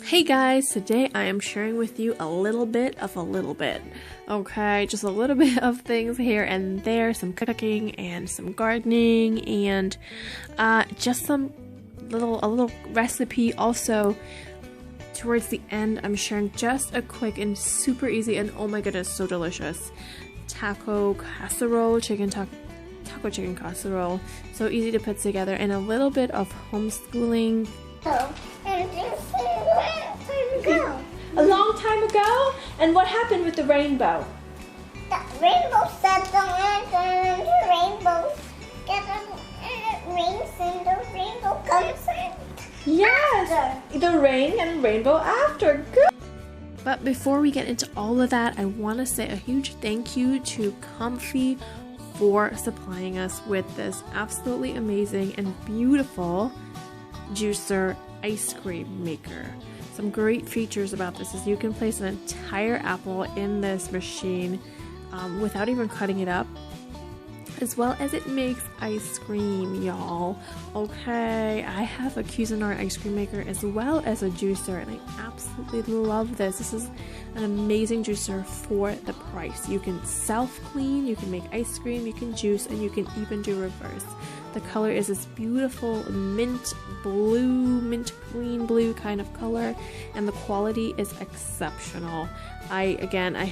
Hey guys, today I am sharing with you a little bit of a little bit. Okay, just a little bit of things here and there, some cooking and some gardening and just a little recipe. Also, towards the end, I'm sharing just a quick and super easy and oh my goodness, so delicious taco casserole, taco chicken casserole. So easy to put together, and a little bit of homeschooling. A long time ago? And what happened with the rainbow? The rainbow stepped on it and the rainbow rains and the rainbow comes in. Yes! The rain and rainbow after. Good! But before we get into all of that, I want to say a huge thank you to Comfee for supplying us with this absolutely amazing and beautiful juicer ice cream maker. Some great features about this is you can place an entire apple in this machine without even cutting it up, as well as it makes ice cream, y'all. Okay, I have a Cuisinart ice cream maker as well as a juicer, and I absolutely love this. This is an amazing juicer for the price. You can self-clean, you can make ice cream, you can juice, and you can even do reverse. The color is this beautiful mint green blue kind of color, and the quality is exceptional. I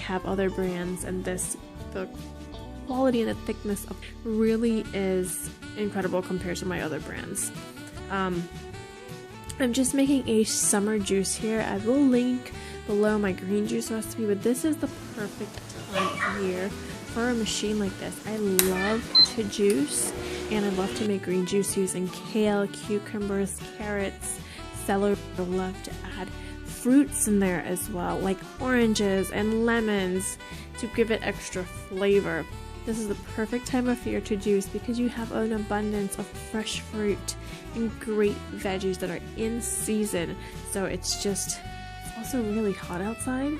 have other brands, and the quality and the thickness of really is incredible compared to my other brands. I'm just making a summer juice here. I will link below my green juice recipe, but this is the perfect time of year for a machine like this. I love to juice, and I love to make green juice using kale, cucumbers, carrots, celery. I love to add fruits in there as well, like oranges and lemons, to give it extra flavor. This is the perfect time of year to juice because you have an abundance of fresh fruit and great veggies that are in season. So it's also really hot outside.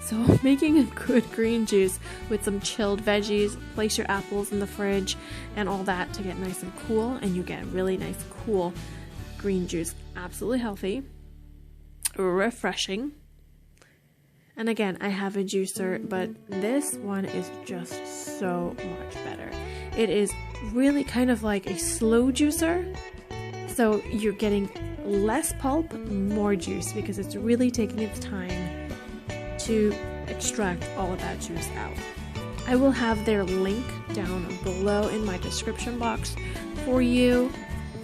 So making a good green juice with some chilled veggies, place your apples in the fridge and all that to get nice and cool, and you get a really nice cool green juice. Absolutely healthy, refreshing. And again, I have a juicer, but this one is just so much better. It is really kind of like a slow juicer. So you're getting less pulp, more juice, because it's really taking its time to extract all of that juice out. I will have their link down below in my description box for you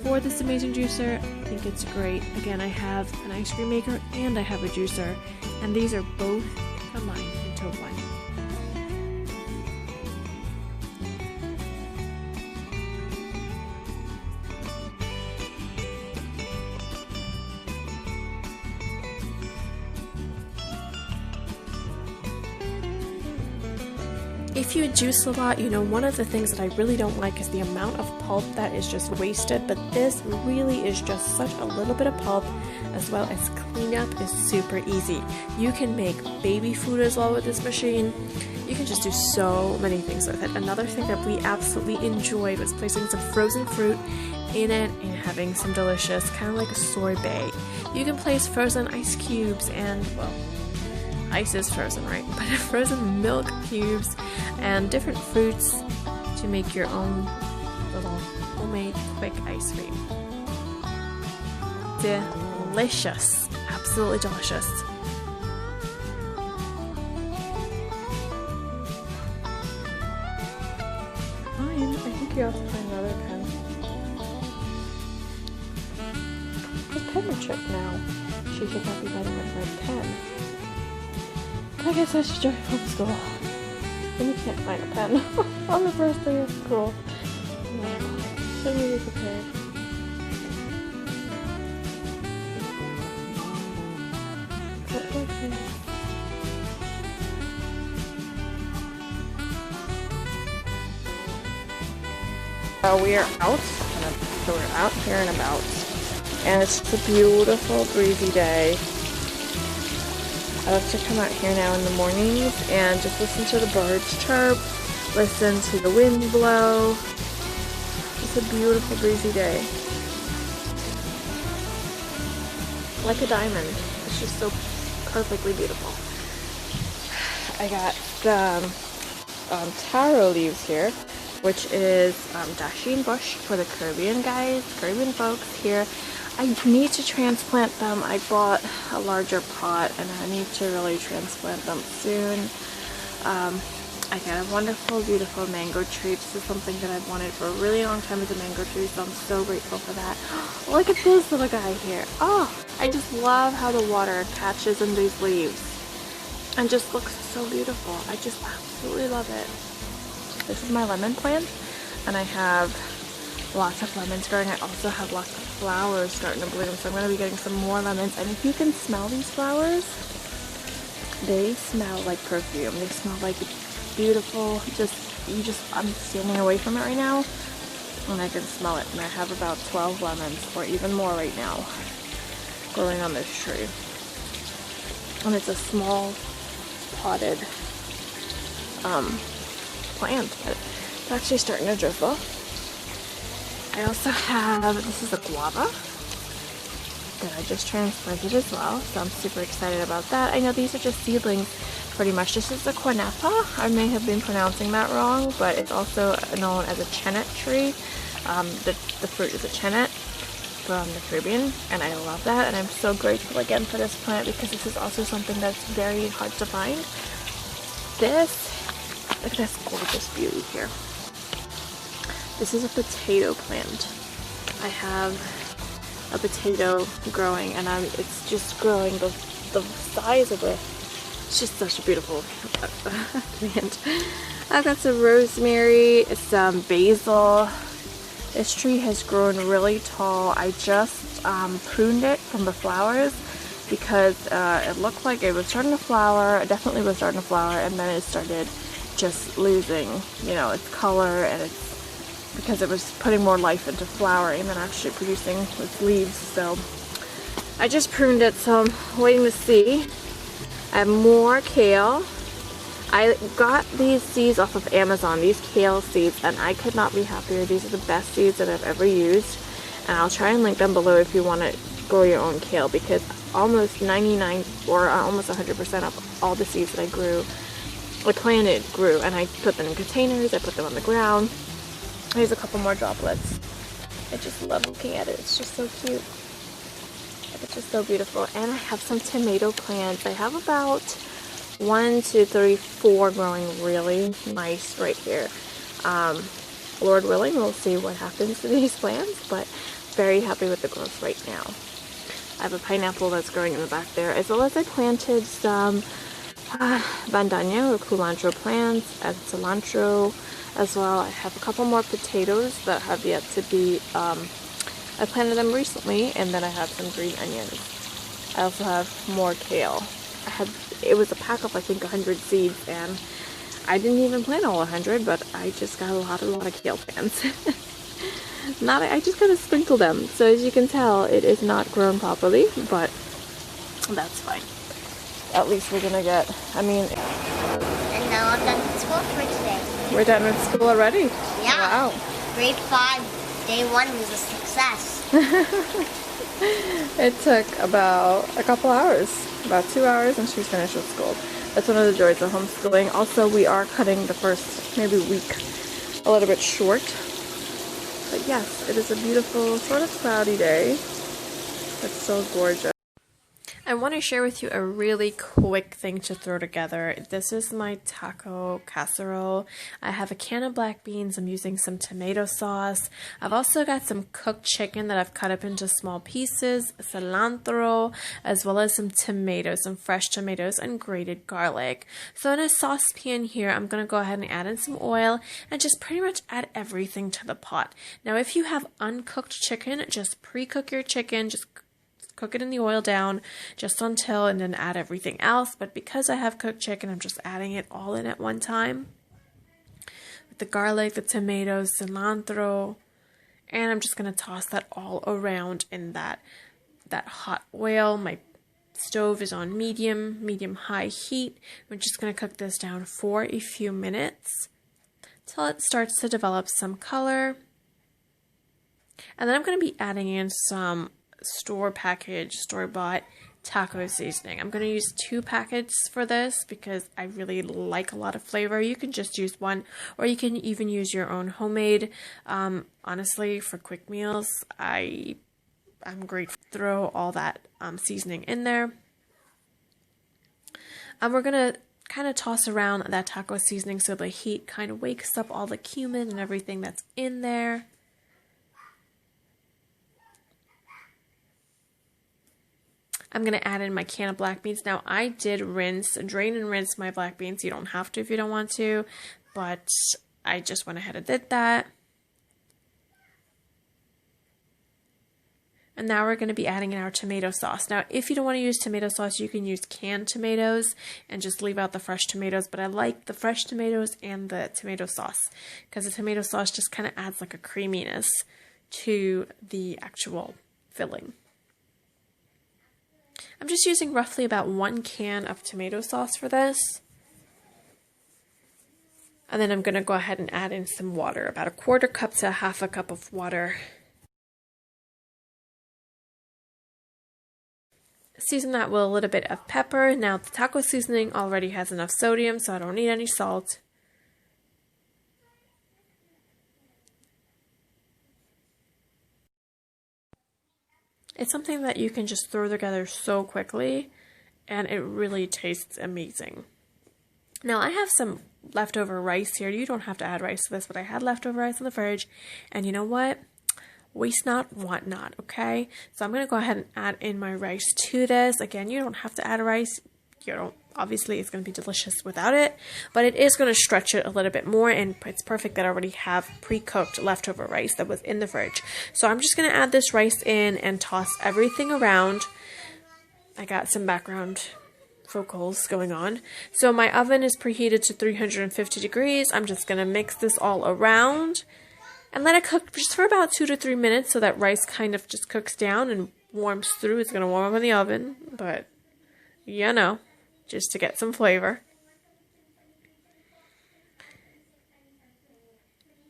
for this amazing juicer. I think it's great. Again, I have an ice cream maker and I have a juicer, and these are both combined into one. If you juice a lot, one of the things that I really don't like is the amount of pulp that is just wasted, but this really is just such a little bit of pulp, as well as cleanup is super easy. You can make baby food as well with this machine. You can just do so many things with it. Another thing that we absolutely enjoyed was placing some frozen fruit in it and having some delicious, kind of like a sorbet. You can place frozen ice cubes and, well, ice is frozen, right? But frozen milk cubes and different fruits to make your own little homemade quick ice cream. Delicious. Absolutely delicious. Fine. I think you have to find another pen. It's penmanship now. She should not be writing with red pen. I guess I should join homeschool. And you can't find a pen on the first day of school. No, shouldn't we be prepared? Okay. We are out. So we're out here and about. And it's just a beautiful breezy day. I love to come out here now in the mornings and just listen to the birds chirp, listen to the wind blow. It's a beautiful breezy day. Like a diamond. It's It's just so perfectly beautiful. I got the taro leaves here, which is dasheen bush for the Caribbean guys, Caribbean folks here. I need to transplant them. I bought a larger pot and I need to really transplant them soon. I got a wonderful, beautiful mango tree. This is something that I've wanted for a really long time as a mango tree, so I'm so grateful for that. Look at this little guy here. Oh, I just love how the water catches in these leaves and just looks so beautiful. I just absolutely love it. This is my lemon plant, and I have lots of lemons growing. I also have lots of flowers starting to bloom, so I'm going to be getting some more lemons. And if you can smell these flowers, they smell like perfume. They smell like beautiful. I'm standing away from it right now and I can smell it, and I have about 12 lemons or even more right now growing on this tree. And it's a small potted plant, but it's actually starting to drizzle. I also have, this is a guava that I just transplanted as well, so I'm super excited about that. I know these are just seedlings pretty much. This is a cornepa. I may have been pronouncing that wrong, but it's also known as a chenet tree. The fruit is a chenet from the Caribbean, and I love that, and I'm so grateful again for this plant because this is also something that's very hard to find. Look at this gorgeous beauty here. This is a potato plant. I have a potato growing, and it's just growing the size of it. It's just such a beautiful plant. I've got some rosemary, some basil. This tree has grown really tall. I just pruned it from the flowers because it looked like it was starting to flower. It definitely was starting to flower, and then it started just losing, its color, and it's because it was putting more life into flowering than actually producing its leaves. So I just pruned it, so I'm waiting to see. I have more kale. I got these seeds off of Amazon, these kale seeds, and I could not be happier. These are the best seeds that I've ever used, and I'll try and link them below if you want to grow your own kale, because almost 99 or almost 100% of all the seeds that I planted grew, and I put them in containers, I put them on the ground. Here's a couple more droplets. I just love looking at it. It's just so cute. It's just so beautiful. And I have some tomato plants. I have about 1, 2, 3, 4 growing really nice right here. Lord willing, we'll see what happens to these plants, but very happy with the growth right now. I have a pineapple that's growing in the back there, as well as I planted some bandana or culantro plants and cilantro as well. I have a couple more potatoes that have yet to be, I planted them recently, and then I have some green onions. I also have more kale. It was a pack of I think 100 seeds, and I didn't even plant all 100, but I just got a lot of kale plants. I just kind of sprinkled them, so as you can tell, it is not grown properly, but that's fine. At least we're gonna get, And now I'm done with school for today. We're done with school already? Yeah. Wow. Grade 5, day 1 was a success. It took about a couple hours, about 2 hours, and she's finished with school. That's one of the joys of homeschooling. Also, we are cutting the first maybe week a little bit short. But yes, it is a beautiful, sort of cloudy day. It's so gorgeous. I want to share with you a really quick thing to throw together. This is my taco casserole. I have a can of black beans. I'm using some tomato sauce. I've also got some cooked chicken that I've cut up into small pieces, cilantro, as well as some tomatoes, some fresh tomatoes, and grated garlic. So in a saucepan here, I'm going to go ahead and add in some oil and just pretty much add everything to the pot. Now, if you have uncooked chicken, just pre-cook your chicken, just cook it in the oil down just until, and then add everything else. But because I have cooked chicken, I'm just adding it all in at one time. With the garlic, the tomatoes, cilantro, and I'm just going to toss that all around in that hot oil. My stove is on medium-high heat. We're just going to cook this down for a few minutes till it starts to develop some color. And then I'm going to be adding in some store-bought taco seasoning. I'm going to use 2 packets for this because I really like a lot of flavor. You can just use 1, or you can even use your own homemade. Honestly, for quick meals, I'm great. Throw all that seasoning in there. We're going to kind of toss around that taco seasoning so the heat kind of wakes up all the cumin and everything that's in there. I'm going to add in my can of black beans. Now, I did drain and rinse my black beans. You don't have to if you don't want to, but I just went ahead and did that. And now we're going to be adding in our tomato sauce. Now, if you don't want to use tomato sauce, you can use canned tomatoes and just leave out the fresh tomatoes. But I like the fresh tomatoes and the tomato sauce because the tomato sauce just kind of adds like a creaminess to the actual filling. I'm just using roughly about 1 can of tomato sauce for this. And then I'm going to go ahead and add in some water, about 1/4 cup to 1/2 cup of water. Season that with a little bit of pepper. Now the taco seasoning already has enough sodium, so I don't need any salt. It's something that you can just throw together so quickly, and it really tastes amazing. Now I have some leftover rice here. You don't have to add rice to this, but I had leftover rice in the fridge, and you know what? Waste not, want not, okay? So I'm going to go ahead and add in my rice to this. Again, you don't have to add rice. Obviously, it's going to be delicious without it, but it is going to stretch it a little bit more, and it's perfect that I already have pre-cooked leftover rice that was in the fridge. So I'm just going to add this rice in and toss everything around. I got some background vocals going on. So my oven is preheated to 350 degrees. I'm just going to mix this all around and let it cook just for about 2 to 3 minutes so that rice kind of just cooks down and warms through. It's going to warm up in the oven, but you know, just to get some flavor.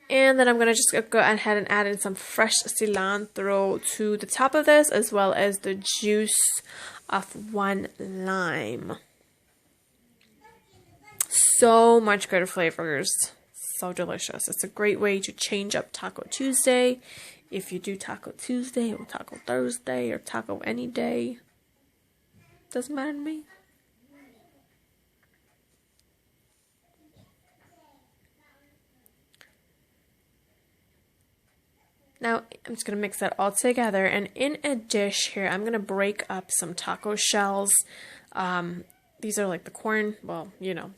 And then I'm going to just go ahead and add in some fresh cilantro to the top of this, as well as the juice of 1 lime. So much good flavors. So delicious. It's a great way to change up Taco Tuesday. If you do Taco Tuesday or Taco Thursday or taco any day, doesn't matter to me. Now, I'm just going to mix that all together, and in a dish here, I'm going to break up some taco shells. These are like the corn, well, you know,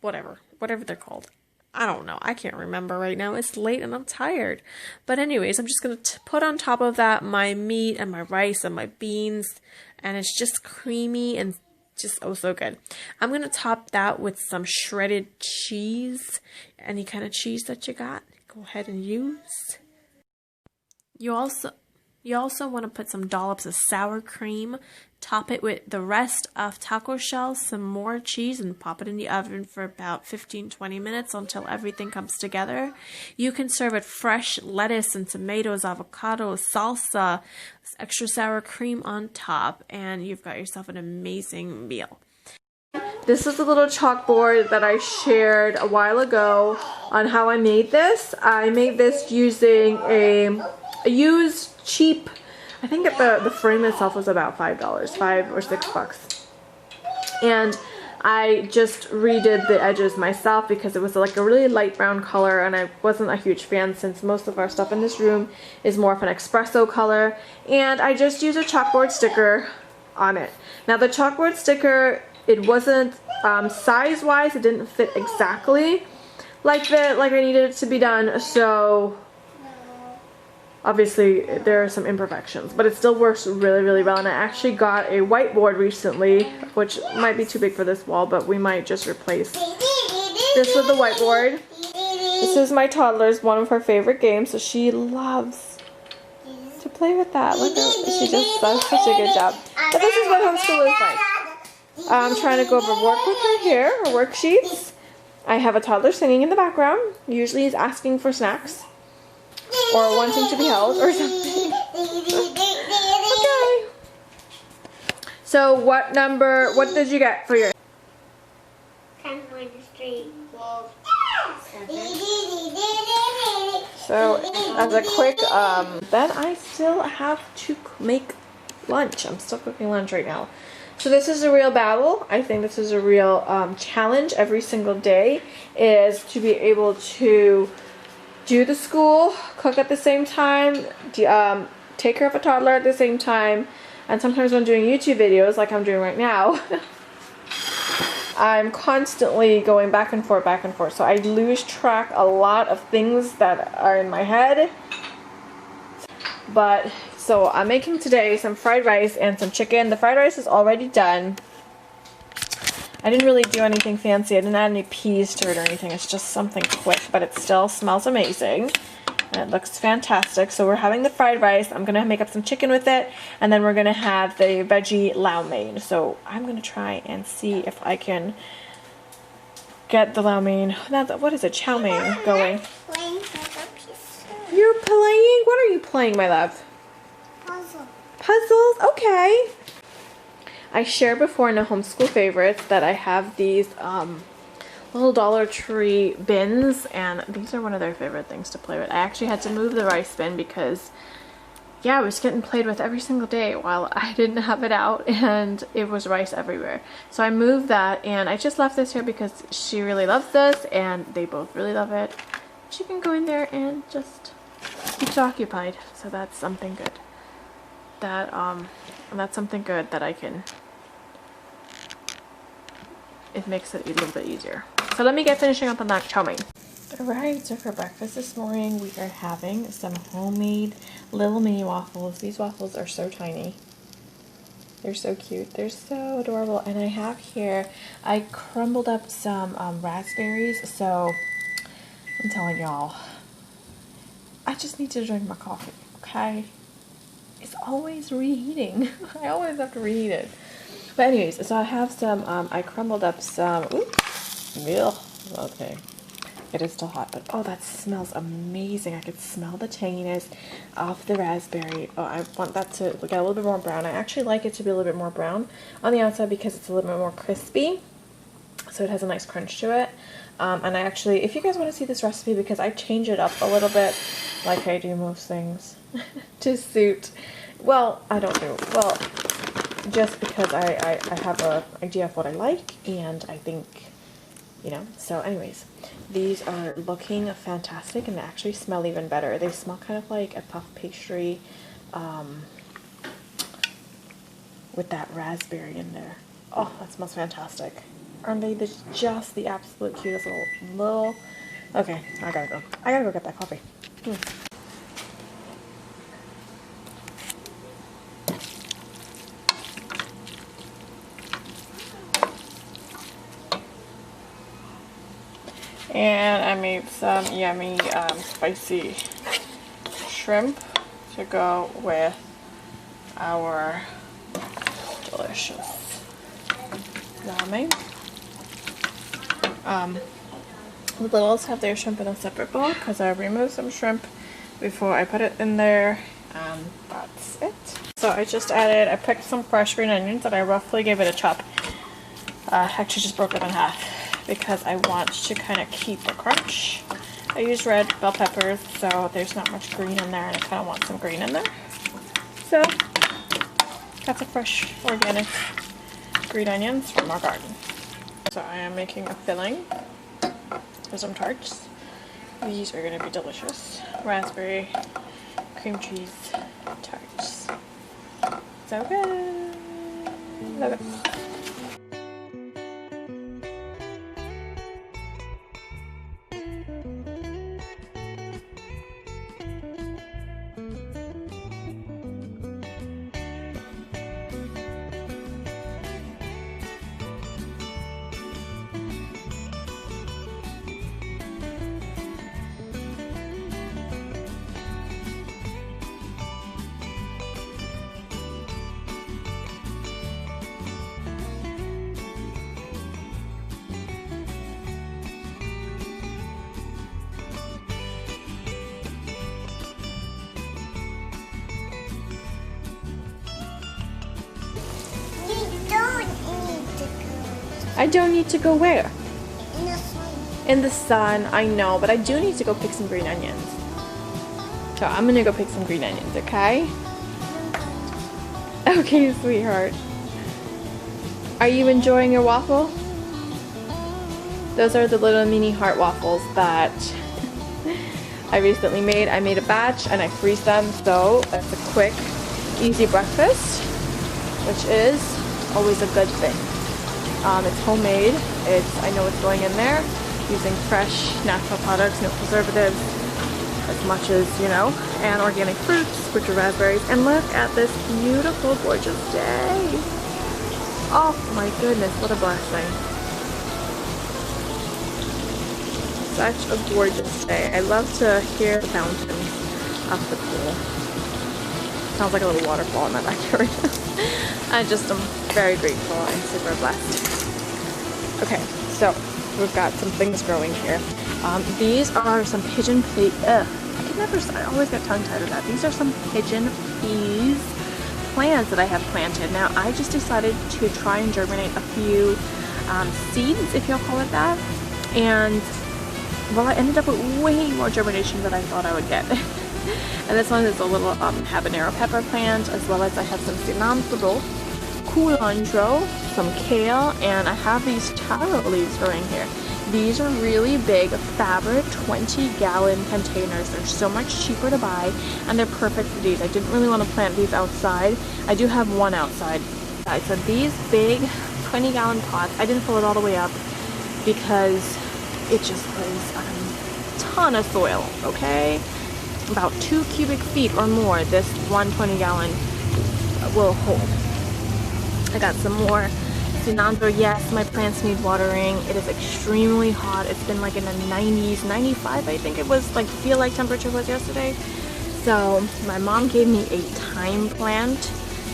whatever they're called. I don't know. I can't remember right now. It's late and I'm tired. But anyways, I'm just going to put on top of that my meat and my rice and my beans, and it's just creamy and just oh so good. I'm going to top that with some shredded cheese. Any kind of cheese that you got, go ahead and use. You also want to put some dollops of sour cream, top it with the rest of taco shells, some more cheese, and pop it in the oven for about 15-20 minutes until everything comes together. You can serve it fresh lettuce and tomatoes, avocado, salsa, extra sour cream on top, and you've got yourself an amazing meal. This is a little chalkboard that I shared a while ago on how I made this. I made this using a used cheap, I think the frame itself was about $5, $5 or $6. And I just redid the edges myself because it was like a really light brown color, and I wasn't a huge fan since most of our stuff in this room is more of an espresso color. And I just used a chalkboard sticker on it. Now the chalkboard sticker, it wasn't size-wise, it didn't fit exactly like I needed it to be done, so obviously there are some imperfections, but it still works really, really well. And I actually got a whiteboard recently, which might be too big for this wall, but we might just replace this with the whiteboard. This is my toddler's one of her favorite games, so she loves to play with that. Look at, she just does such a good job. But this is what homeschool is like. I'm trying to go over work with her here, her worksheets. I have a toddler singing in the background. Usually he's asking for snacks or wanting to be held or something. Okay. So what did you get for your 10 minus 3. So as a quick, then I still have to make lunch. I'm still cooking lunch right now. So this is a real battle. I think this is a real challenge every single day, is to be able to do the school, cook at the same time, take care of a toddler at the same time, and sometimes when doing YouTube videos like I'm doing right now, I'm constantly going back and forth. So I lose track a lot of things that are in my head. But so I'm making today some fried rice and some chicken. The fried rice is already done. I didn't really do anything fancy. I didn't add any peas to it or anything. It's just something quick, but it still smells amazing. And it looks fantastic. So we're having the fried rice. I'm going to make up some chicken with it. And then we're going to have the veggie lau mein. So I'm going to try and see if I can get the lau mein. What is it? Chow mein going. You're playing? What are you playing, my love? Puzzle. Puzzles? Okay. I shared before in the Homeschool Favorites that I have these little Dollar Tree bins, and these are one of their favorite things to play with. I actually had to move the rice bin because, yeah, it was getting played with every single day while I didn't have it out, and it was rice everywhere. So I moved that, and I just left this here because she really loves this, and they both really love it. She can go in there and just keeps occupied, so that's something good. That's something good that I can. It makes it a little bit easier. So let me get finishing up on that chow mein. Alright, so for breakfast this morning we are having some homemade little mini waffles. These waffles are so tiny. They're so cute. They're so adorable. And I have here, I crumbled up some raspberries. So I'm telling y'all, I just need to drink my coffee, okay? It's always reheating. I always have to reheat it. But anyways, so I have some, I crumbled up some, okay. It is still hot, but oh, that smells amazing. I could smell the tanginess of the raspberry. Oh, I want that to get a little bit more brown. I actually like it to be a little bit more brown on the outside because it's a little bit more crispy. So it has a nice crunch to it. And I actually, if you guys want to see this recipe, because I change it up a little bit, like I do most things, to suit, well, I don't do, well, just because I have an idea of what I like, and I think, you know, so anyways, these are looking fantastic, and they actually smell even better. They smell kind of like a puff pastry, with that raspberry in there. Oh, that smells fantastic. Aren't they just the absolute cutest little, okay, I gotta go get that coffee. And I made some yummy spicy shrimp to go with our delicious ramen. The littles have their shrimp in a separate bowl because I removed some shrimp before I put it in there, and that's it. So I picked some fresh green onions and I roughly gave it a chop. Actually just broke it in half because I want to kind of keep the crunch. I used red bell peppers, so there's not much green in there, and I kind of want some green in there. So got some fresh organic green onions from our garden. So I am making a filling for some tarts. These are going to be delicious. Raspberry cream cheese tarts. So good. Love it. I don't need to go where? In the sun. In the sun, I know, but I do need to go pick some green onions. So I'm gonna go pick some green onions, okay? Okay, sweetheart. Are you enjoying your waffle? Those are the little mini heart waffles that I recently made. I made a batch and I freeze them, so that's a quick, easy breakfast, which is always a good thing. It's homemade. I know it's going in there using fresh natural products, no preservatives, as much as you know, and organic fruits, which are raspberries. And look at this beautiful, gorgeous day. Oh my goodness, what a blessing. Such a gorgeous day. I love to hear the fountains of the pool. Sounds like a little waterfall in my backyard. I just am very grateful and super blessed. Okay, so we've got some things growing here. These are some pigeon peas. I always get tongue-tied with that. These are some pigeon peas plants that I have planted. Now, I just decided to try and germinate a few seeds, if you'll call it that. And, well, I ended up with way more germination than I thought I would get. And this one is a little habanero pepper plant, as well as I have some cilantro, culantro, some kale, and I have these taro leaves growing here. These are really big fabric 20-gallon containers. They're so much cheaper to buy, and they're perfect for these. I didn't really want to plant these outside. I do have one outside. So these big 20-gallon pots, I didn't fill it all the way up because it just was a ton of soil, okay? About 2 cubic feet or more this one 20-gallon will hold. I got some more cilantro. Yes, my plants need watering. It is extremely hot. It's been like in the 90s, 95 I think it was, like feel like temperature was yesterday. So my mom gave me a thyme plant,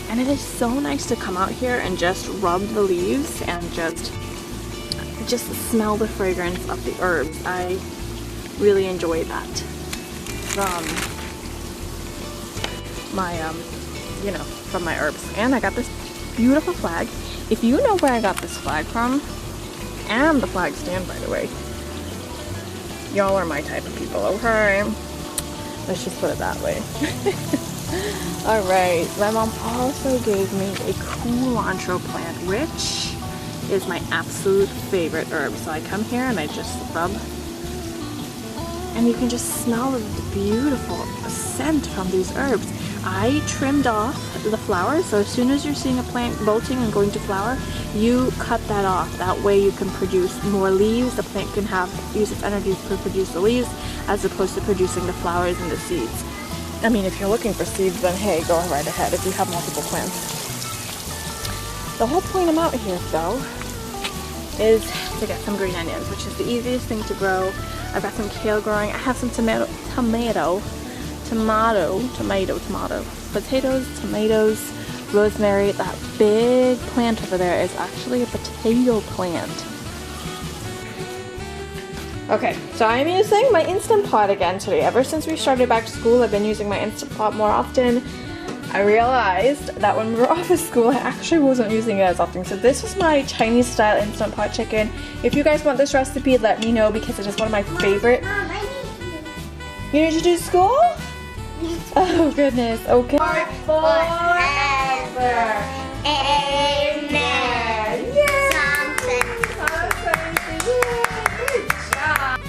and it is so nice to come out here and just rub the leaves and just smell the fragrance of the herbs. I really enjoy that from my from my herbs. And I got this beautiful flag. If you know where I got this flag from, and the flag stand, by the way, y'all are my type of people, okay? Let's just put it that way. Alright, my mom also gave me a culantro plant, which is my absolute favorite herb. So I come here and I just rub, and you can just smell the beautiful scent from these herbs. I trimmed off the flowers, so as soon as you're seeing a plant bolting and going to flower, you cut that off. That way you can produce more leaves. The plant can use its energy to produce the leaves as opposed to producing the flowers and the seeds. I mean, if you're looking for seeds, then hey, go right ahead if you have multiple plants. The whole point I'm out here, though, is to get some green onions, which is the easiest thing to grow. I've got some kale growing. I have some tomato, potatoes, tomatoes, rosemary. That big plant over there is actually a potato plant. Okay, so I'm using my Instant Pot again today. Ever since we started back to school, I've been using my Instant Pot more often. I realized that when we were off of school, I actually wasn't using it as often. So this is my Chinese style Instant Pot chicken. If you guys want this recipe, let me know because it is one of my favorite. Mom, I need to. You need to do school? Oh goodness, okay. Forever. Amen. Yay! Something. Good job.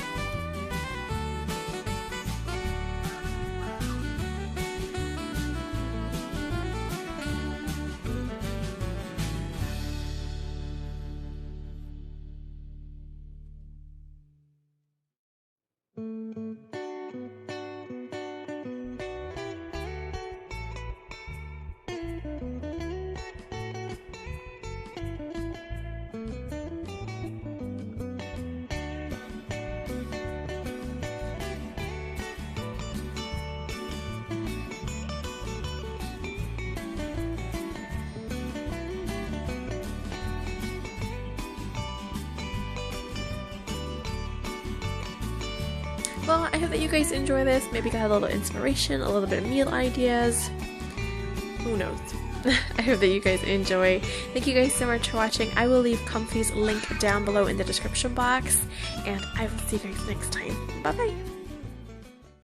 Well, I hope that you guys enjoy this. Maybe got a little inspiration, a little bit of meal ideas. Who knows? I hope that you guys enjoy. Thank you guys so much for watching. I will leave Comfee's link down below in the description box, and I will see you guys next time. Bye bye.